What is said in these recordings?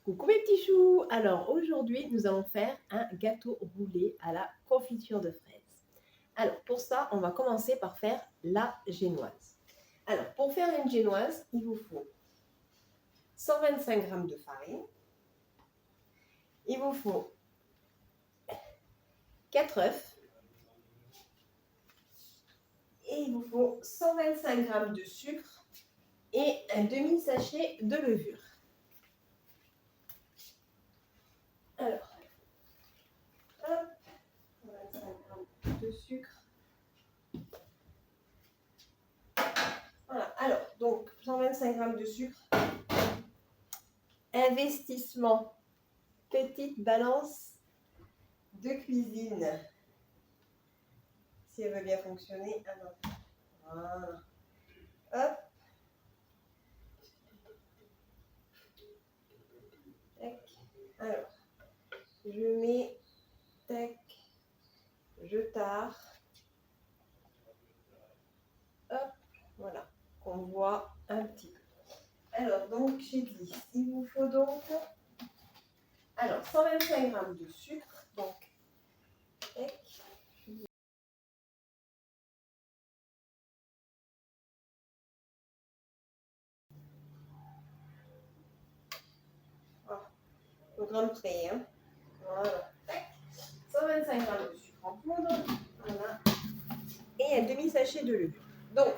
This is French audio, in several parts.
Coucou mes petits choux! Alors aujourd'hui, nous allons faire un gâteau roulé à la confiture de fraises. Alors pour ça, on va commencer par faire la génoise. Alors pour faire une génoise, il vous faut 125 g de farine, il vous faut 4 œufs et il vous faut 125 g de sucre et un demi-sachet de levure. Alors, hop, 125 g de sucre. Voilà, alors, donc 125 g de sucre. Investissement, petite balance de cuisine. Si elle veut bien fonctionner, alors, voilà. Hop. Tac. Alors, je mets, tac, je tare. Hop, voilà, qu'on voit un petit peu. Alors, donc, j'ai dit, il vous faut donc, alors, 125 g de sucre, donc, tac. Voilà, au gramme près, hein. Voilà, tac. 125 g de sucre en poudre, voilà, et un demi-sachet de levure. Donc,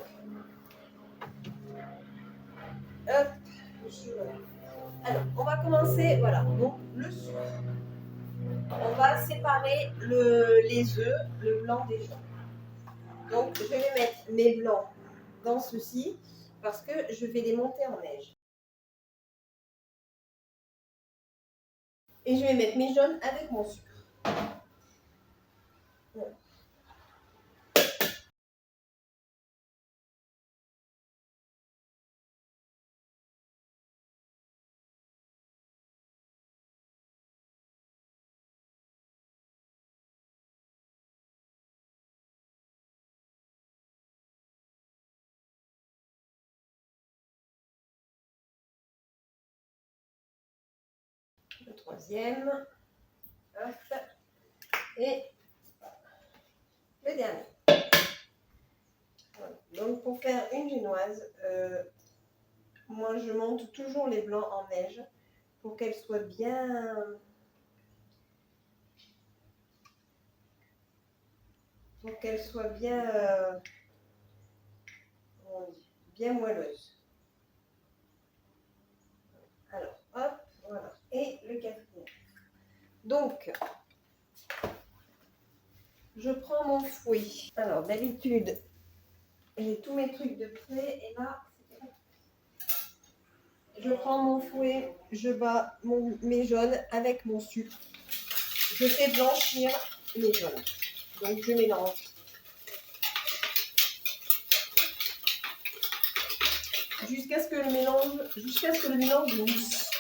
hop, alors, on va commencer, voilà, donc le sucre. On va séparer les œufs, le blanc des jaunes. Donc, je vais mettre mes blancs dans ceci parce que je vais les monter en neige. Et je vais mettre mes jaunes avec mon sucre. Voilà. Le troisième. Hop. Et le dernier. Voilà. Donc, pour faire une génoise, moi, je monte toujours les blancs en neige pour qu'elles soient bien... Pour qu'elles soient bien... bien moelleuses. Alors, hop, voilà. Et le quatrième. Donc, je prends mon fouet. Alors, d'habitude, j'ai tous mes trucs de près. Et là, je prends mon fouet, je bats mes jaunes avec mon sucre. Je fais blanchir mes jaunes. Donc, je mélange. Jusqu'à ce que le mélange mousse.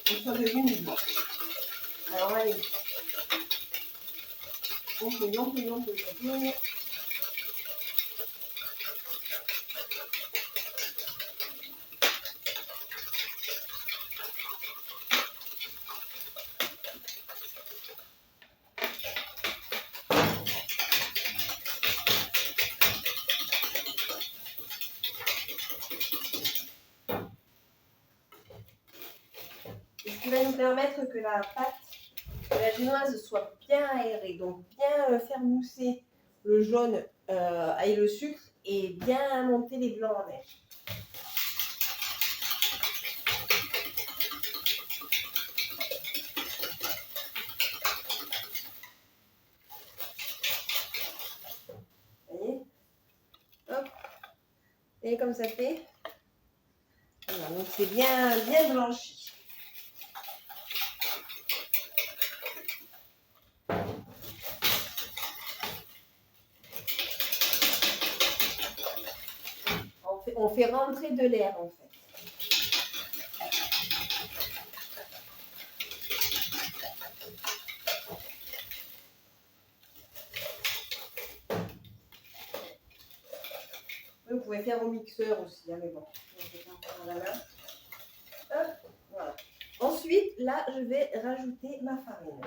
Donc, ça devient mouvement. Alors, allez. On fait. Ce qui va nous permettre que la pâte de la génoise soit bien aérée, donc bien faire mousser le jaune et le sucre et bien monter les blancs en neige. Vous voyez? Hop. Et comme ça fait. Voilà, donc c'est bien blanchi. On fait rentrer de l'air en fait. Vous pouvez faire au mixeur aussi, hein, mais bon, on fait ça à la main. Hop, voilà. là, je vais rajouter ma farine.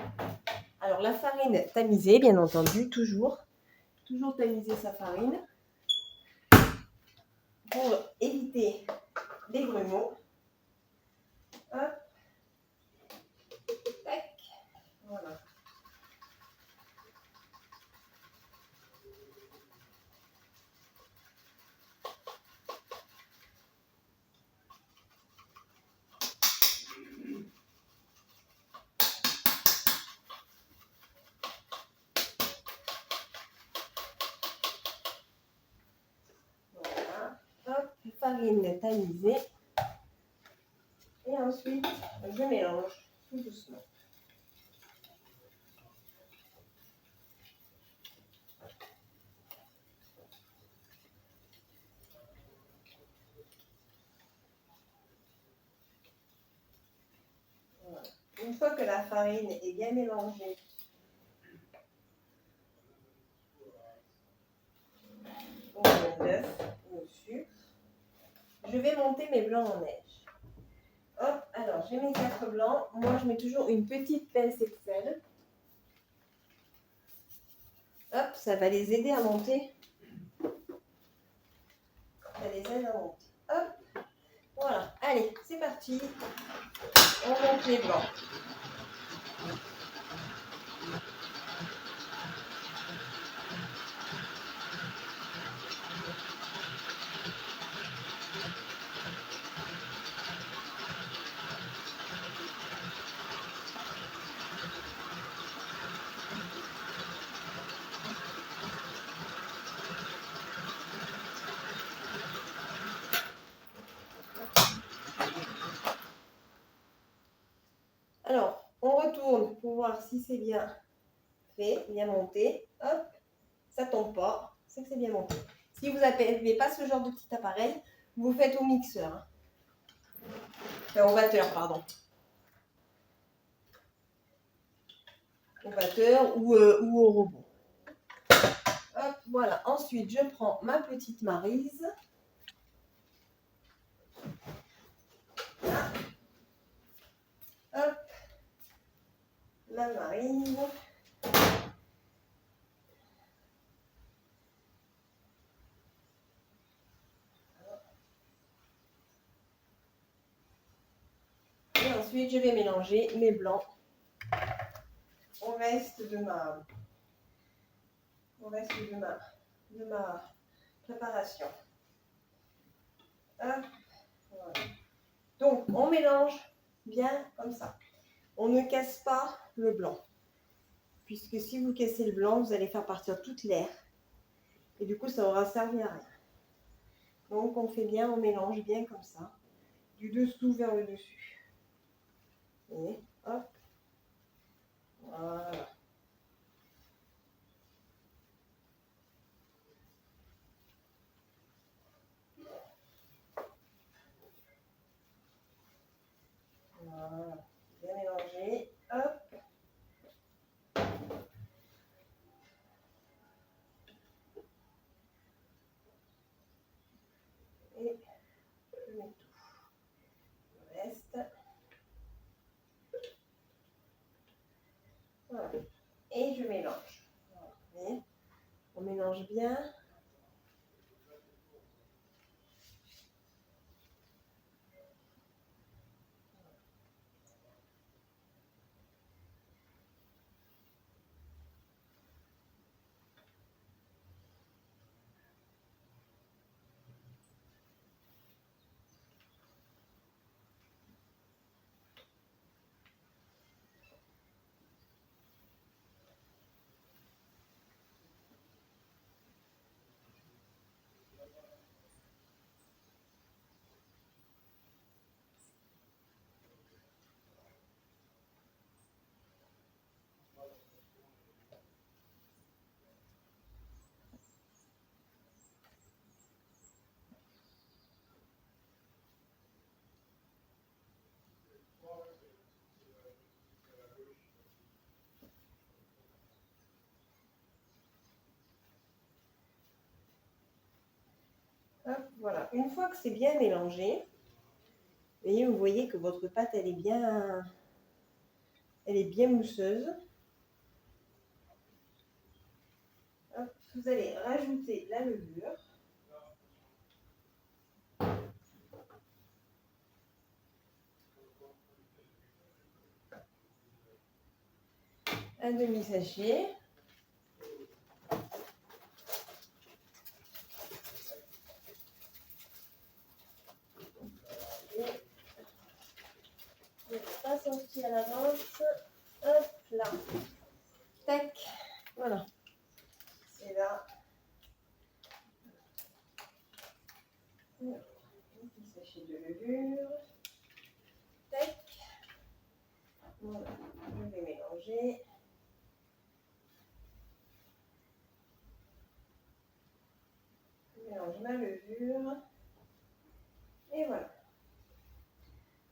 Alors, la farine tamisée, bien entendu, toujours tamiser sa farine pour éviter les grumeaux. Hop. Tac. Voilà. Voilà. Hop, farine tamisée. Et ensuite, je mélange tout doucement. Voilà. Une fois que la farine est bien mélangée, au d'œuf, au sucre, je vais monter mes blancs en neige. Hop, alors j'ai mes 4 blancs. Moi, je mets toujours une petite pincée de sel. Hop, ça va les aider à monter. Ça les aide à monter. Hop, voilà. Allez, c'est parti. On monte les blancs. Alors, on retourne pour voir si c'est bien fait, bien monté. Hop, ça tombe pas, c'est que c'est bien monté. Si vous n'avez pas ce genre de petit appareil, vous faites au mixeur. Enfin, au batteur, pardon. Au batteur ou au robot. Hop, voilà. Ensuite, je prends ma petite maryse. Là. Hop, la maryse. Et ensuite, je vais mélanger mes blancs au reste de ma préparation. Hop, voilà. Donc, on mélange bien comme ça. On ne casse pas le blanc. Puisque si vous cassez le blanc, vous allez faire partir toute l'air. Et du coup, ça aura servi à rien. Donc, on fait bien, on mélange bien comme ça. Du dessous vers le dessus. Et hop. Voilà. Voilà. Bien mélangé. Hop. Et je mets tout. Le reste. Voilà. Et je mélange. Voilà. Et on mélange bien. Hop, voilà. Une fois que c'est bien mélangé, vous voyez que votre pâte, elle est bien Elle est bien mousseuse. Hop, vous allez rajouter la levure. Un demi-sachet. Je ne vais pas sortir à l'avance. Hop là. Tac. Voilà. C'est là. Un petit sachet de levure. Tac. Voilà. Je vais mélanger. Je mélange ma levure. Et voilà.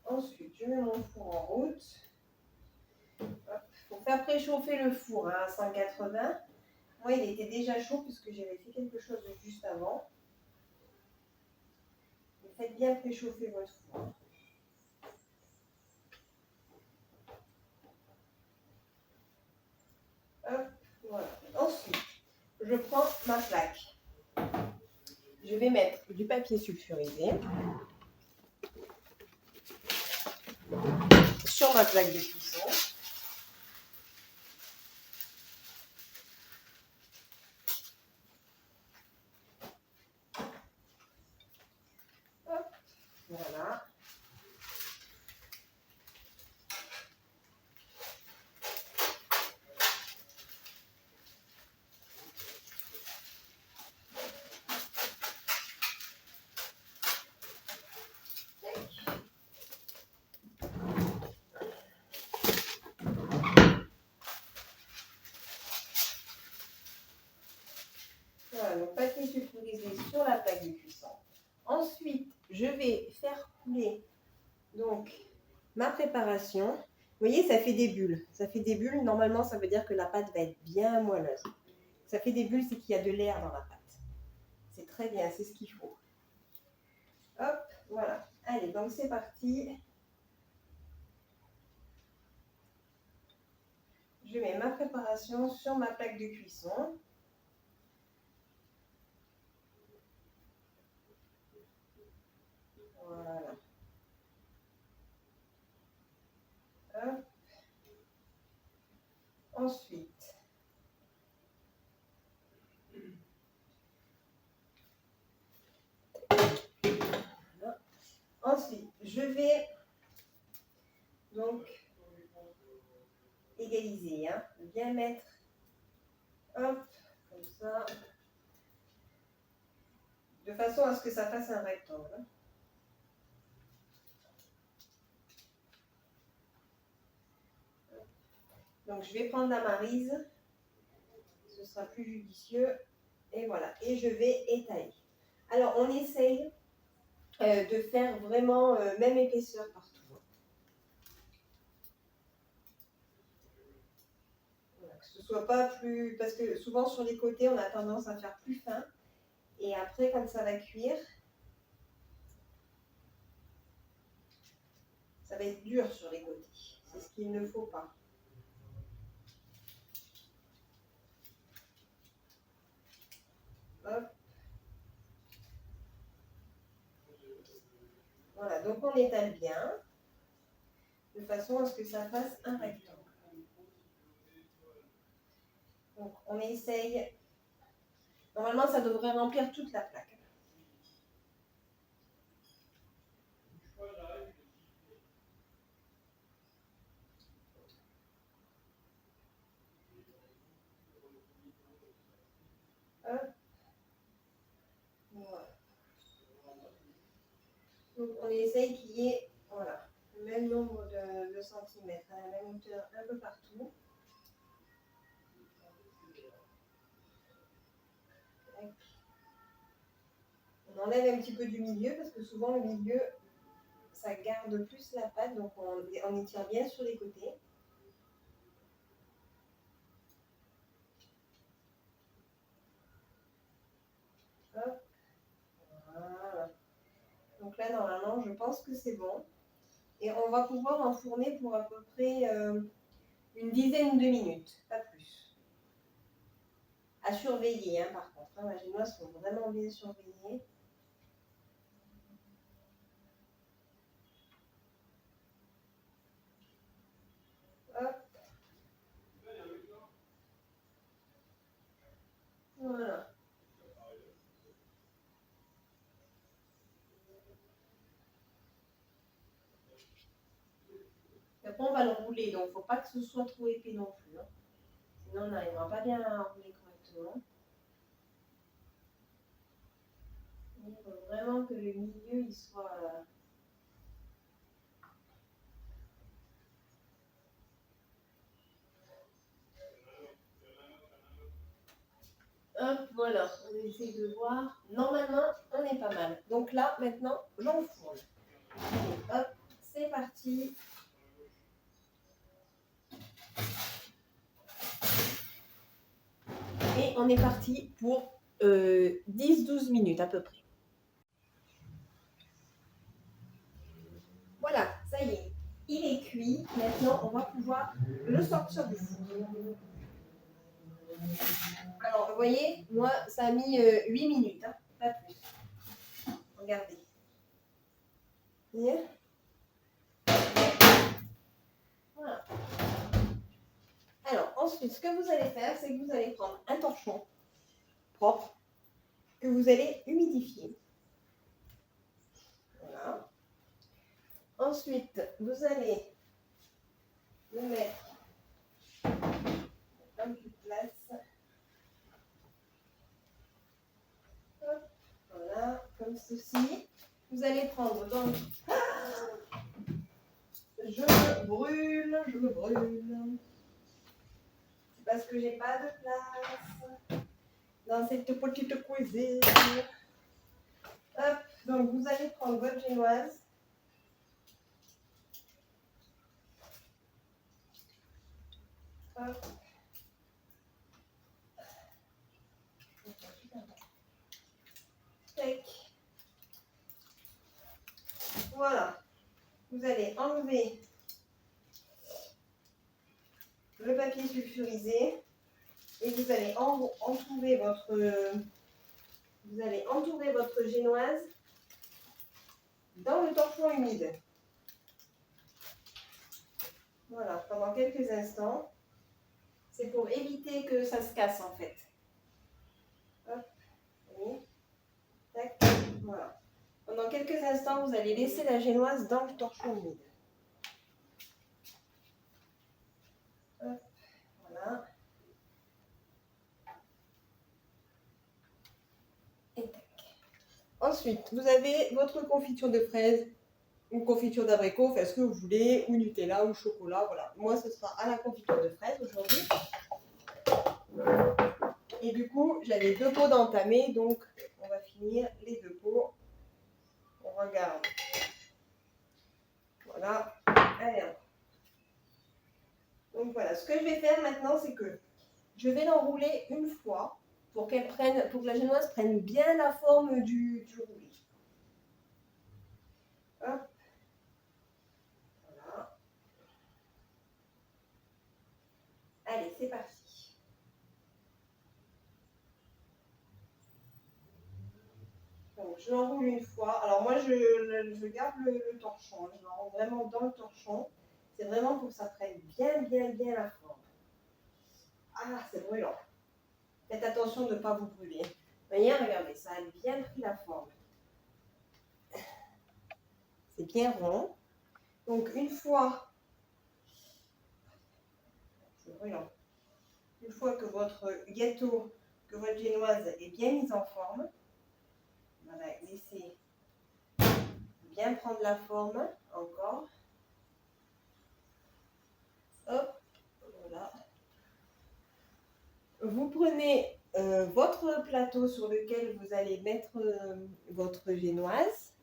Ensuite, je mets mon four en route. Pour faire préchauffer le four à 180. Moi, il était déjà chaud puisque j'avais fait quelque chose juste avant. Mais faites bien préchauffer votre four. Hop, voilà. Ensuite, je prends ma plaque. Je vais mettre du papier sulfurisé sur ma plaque de cuisson. Hop, voilà. Voilà, donc papier sulfurisé sur la plaque de cuisson. Ensuite, je vais faire couler donc ma préparation. Vous voyez, ça fait des bulles. Ça fait des bulles. Normalement, ça veut dire que la pâte va être bien moelleuse. Ça fait des bulles, c'est qu'il y a de l'air dans la pâte. C'est très bien, c'est ce qu'il faut. Hop, voilà. Allez, donc c'est parti. Je mets ma préparation sur ma plaque de cuisson. Voilà. Hop. Ensuite, voilà. Ensuite, je vais donc égaliser, hein, bien mettre, hop, comme ça, de façon à ce que ça fasse un rectangle. Donc je vais prendre la maryse, ce sera plus judicieux, et voilà, et je vais étaler. Alors on essaye de faire vraiment même épaisseur partout. Voilà, que ce soit pas plus, parce que souvent sur les côtés on a tendance à faire plus fin, et après quand ça va cuire, ça va être dur sur les côtés. C'est ce qu'il ne faut pas. Hop. Voilà, donc on étale bien, de façon à ce que ça fasse un rectangle. Donc on essaye, normalement ça devrait remplir toute la plaque. Hop. Voilà. Donc on essaye qu'il y ait voilà, le même nombre de centimètres, à la même hauteur un peu partout. On enlève un petit peu du milieu parce que souvent le milieu, ça garde plus la pâte, donc on y tire bien sur les côtés. Hop. Voilà. Donc là, normalement, je pense que c'est bon. Et on va pouvoir enfourner pour à peu près une dizaine de minutes, pas plus. À surveiller, hein, par contre. Hein, les génoises sont vraiment bien surveillées. Hop. Voilà. Et après, on va le rouler, donc il ne faut pas que ce soit trop épais non plus. Hein. Sinon, on n'arrivera pas bien à rouler correctement. Il faut vraiment que le milieu il soit. Hop, voilà, on essaie de voir. Normalement, on est pas mal. Donc là, maintenant, j'enfourne. Hop, c'est parti. Et on est parti pour 10-12 minutes à peu près. Voilà, ça y est, il est cuit. Maintenant, on va pouvoir le sortir du four. Alors, vous voyez, moi, ça a mis 8 minutes, hein, pas plus. Regardez. Vous voyez ? Voilà. Alors, ensuite, ce que vous allez faire, c'est que vous allez prendre un torchon propre que vous allez humidifier. Voilà. Ensuite, vous allez le mettre un peu de place. Hop, voilà, comme ceci. Vous allez prendre donc. Je me brûle. C'est parce que j'ai pas de place dans cette petite cuisine. Hop, donc vous allez prendre votre génoise. Hop. Tac. Voilà. Vous allez enlever le papier sulfurisé et vous allez entourer votre génoise dans le torchon humide. Voilà, pendant quelques instants. C'est pour éviter que ça se casse en fait. Hop, oui. Tac, voilà. Pendant quelques instants, vous allez laisser la génoise dans le torchon humide. Hop, voilà. Et tac. Ensuite, vous avez votre confiture de fraises, une confiture d'abricot, faites ce que vous voulez, ou Nutella, ou chocolat, voilà. Moi, ce sera à la confiture de fraises aujourd'hui. Et du coup, j'avais 2 pots d'entamés, donc on va finir les 2 pots. On regarde. Voilà. Allez, donc voilà, ce que je vais faire maintenant, c'est que je vais l'enrouler une fois pour que la génoise prenne bien la forme du roulé. Hop. Voilà. Allez, c'est parti. Donc, je l'enroule une fois. Alors moi, je garde le torchon. Je l'enroule vraiment dans le torchon. C'est vraiment pour que ça prenne bien la forme. Ah, c'est brûlant. Faites attention de ne pas vous brûler. Vous voyez, regardez, ça a bien pris la forme. C'est bien rond. Donc, une fois... C'est brûlant. Une fois que votre gâteau, que votre génoise est bien mise en forme, voilà, laissez bien prendre la forme encore. Hop, voilà. Vous prenez votre plateau sur lequel vous allez mettre votre génoise.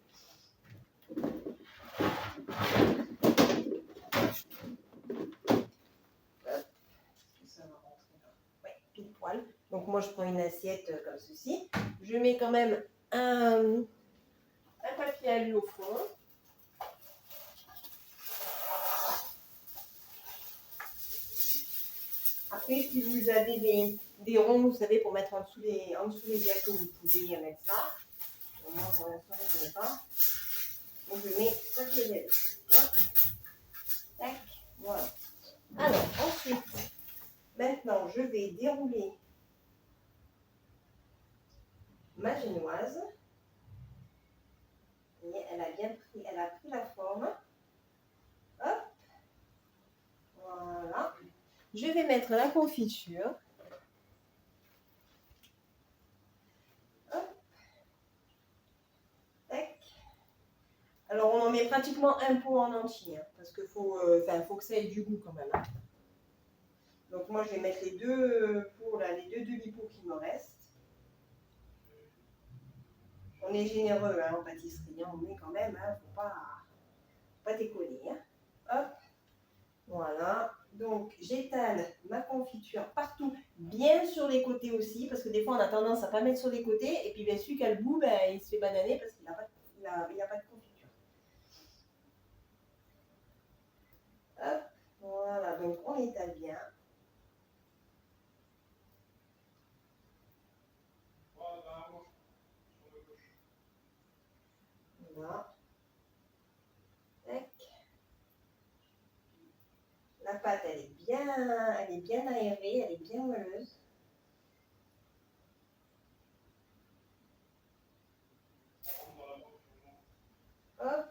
Ouais, pile poil. Donc moi je prends une assiette comme ceci. Je mets quand même un papier alu au fond. Après, si vous avez des ronds, vous savez, pour mettre en dessous les gâteaux, vous pouvez mettre ça. Moi, pour l'instant, je n'en ai pas. Donc, je mets ça que les hop. Tac. Voilà. Alors, ensuite, maintenant, je vais dérouler ma génoise. Vous voyez, elle a bien pris, elle a pris la forme. Hop. Voilà. Je vais mettre la confiture. Hop. Tac. Alors, on en met pratiquement un pot en entier, hein, parce qu'il faut que ça ait du goût quand même. Hein. Donc, moi, je vais mettre les deux pots, là, les deux demi-pots qui me restent. On est généreux hein, en pâtisserie, hein, on met quand même, hein, faut pas déconner. Hein. Hop, voilà. Donc j'étale ma confiture partout, bien sur les côtés aussi, parce que des fois on a tendance à ne pas mettre sur les côtés, et puis bien celui qui a le bout, ben, il se fait bananer parce qu'il n'a pas, pas de confiture. Hop, voilà, donc on étale bien. Voilà. Tac. La pâte, elle est bien aérée, elle est bien moelleuse. Hop.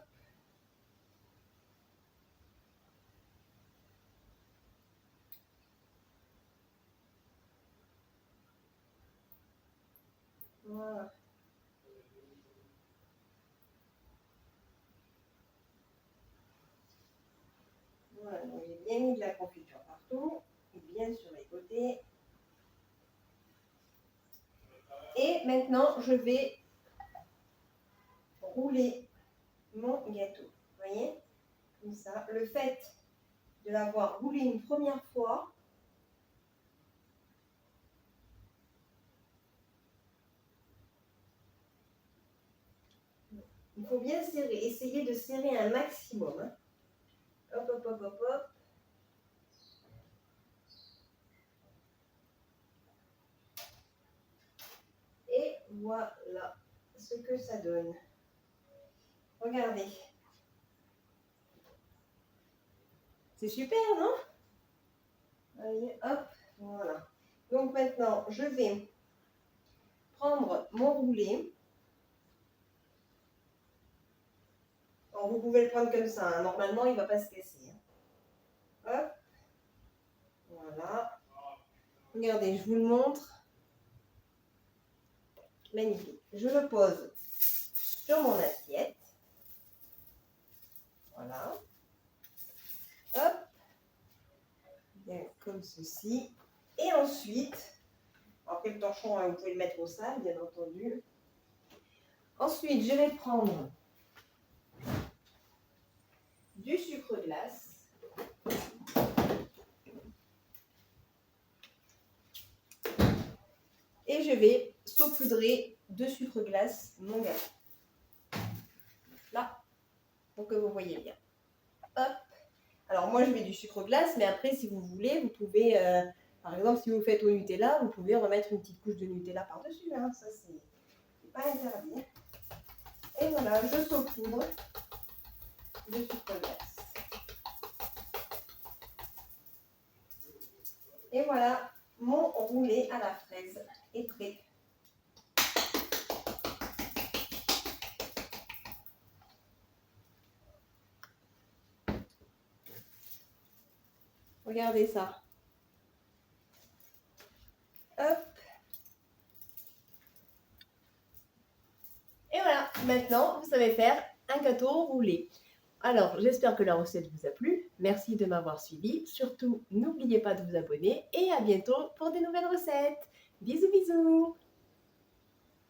Voilà. Voilà, donc j'ai bien mis de la confiture partout, bien sur les côtés. Et maintenant, je vais rouler mon gâteau. Vous voyez? Comme ça. Le fait de l'avoir roulé une première fois, il faut bien serrer. Essayez de serrer un maximum. Hein. Hop, hop, hop, hop, hop. Et voilà ce que ça donne. Regardez. C'est super, non? Allez, hop, voilà. Donc maintenant, je vais prendre mon roulé. Alors, vous pouvez le prendre comme ça. Hein. Normalement, il ne va pas se casser. Hein. Hop. Voilà. Regardez, je vous le montre. Magnifique. Je le pose sur mon assiette. Voilà. Hop. Bien comme ceci. Et ensuite, après le torchon, vous pouvez le mettre au sable, bien entendu. Ensuite, je vais prendre du sucre glace. Et je vais saupoudrer de sucre glace mon gâteau. Là, pour que vous voyez bien. Hop. Alors moi, je mets du sucre glace, mais après, si vous voulez, vous pouvez, par exemple, si vous faites au Nutella, vous pouvez remettre une petite couche de Nutella par-dessus. Hein. Ça, c'est pas interdit. Et voilà, je saupoudre de sucre glace. Et voilà, mon roulé à la fraise est prêt. Regardez ça. Hop. Et voilà, maintenant, vous savez faire un gâteau roulé. Alors, j'espère que la recette vous a plu. Merci de m'avoir suivi. Surtout, n'oubliez pas de vous abonner et à bientôt pour des nouvelles recettes. Bisous, bisous.